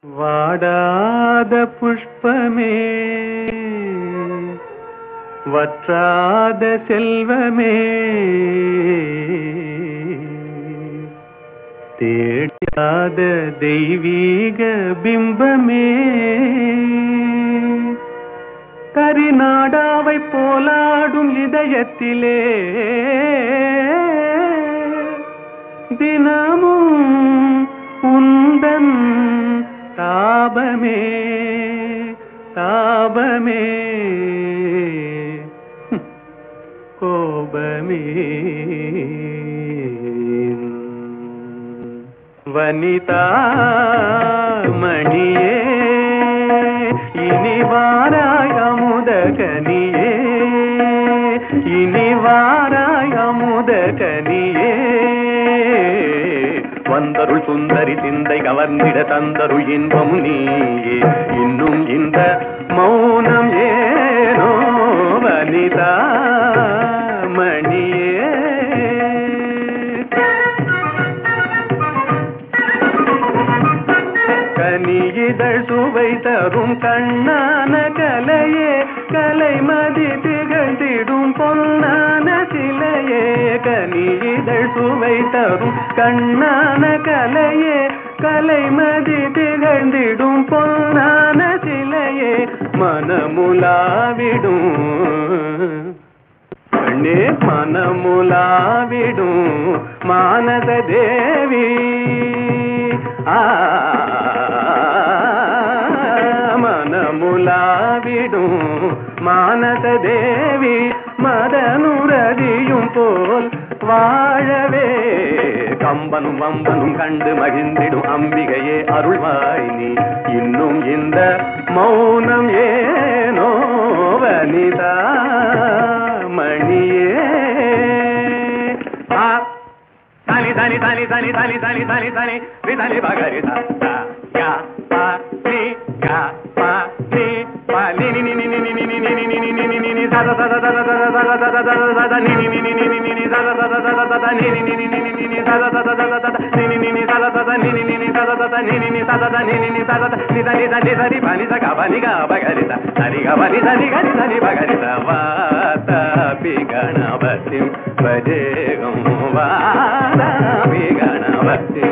வாடாத புஷ்பமே வற்றாத செல்வமே தேடாத தெய்வீக பிம்பமே கரிநாடாவை போலாடும் இதயத்திலே தினமும் உந்தன் தாபமே தாபமே கோபமே வனிதா மணியே இனி வாராய் அமுத கனியே இனி வாராய் அமுத கனியே வந்தருள் சுந்தரி சிந்தை கவர்ந்திட தந்தருள் இன்பம் நீயே இன்னும் இந்த மௌனம் ஏனோ வனிதா மணியே கனியிதழ் சுவை தரும் கண்ணான கலையே கலைமதி திகழ்ந்திடும் பொன்னான சிலையே கனியிதழ் சுவை தரும் கண்ணான கலையே கலைமதி திகழ்ந்திடும் பொன்னான சிலையே மனமுலாவிடும் கண்ணே மனமுலாவிடும் மானத தேவி மனமுலாவிடும் மானத தேவி மதனுரதியும் போல் வாழவே கம்பனும் வம்பனும் கண்டு மகிழ்ந்திடும் அம்பிகையே அருள்வாய் நீ இன்னும் இந்த மௌனம் ஏனோ வனிதா மணியே தனி தனி தனி தனி தனி தனி தனி தனி விதனி பகரி யா பா நீ யா பா நீ பா நீ நீ நீ நீ நீ நீ நீ நீ நீ நீ நீ நீ நீ சத சத சத சத சத சத சத சத நீ நீ நீ நீ நீ நீ நீ சத சத சத சத நீ நீ நீ நீ நீ நீ நீ சத சத சத சத நீ நீ நீ நீ சத சத நீ நீ நீ சத சத நீ நீ நீ சத நீ நீ நீ சத நீ தனி தனி தனி பனி சக பனி க பகரி தனி க பனி தனி கனி தனி பகரி வாதா பி கணபதி பஜேகம் வாதா பி கணபதி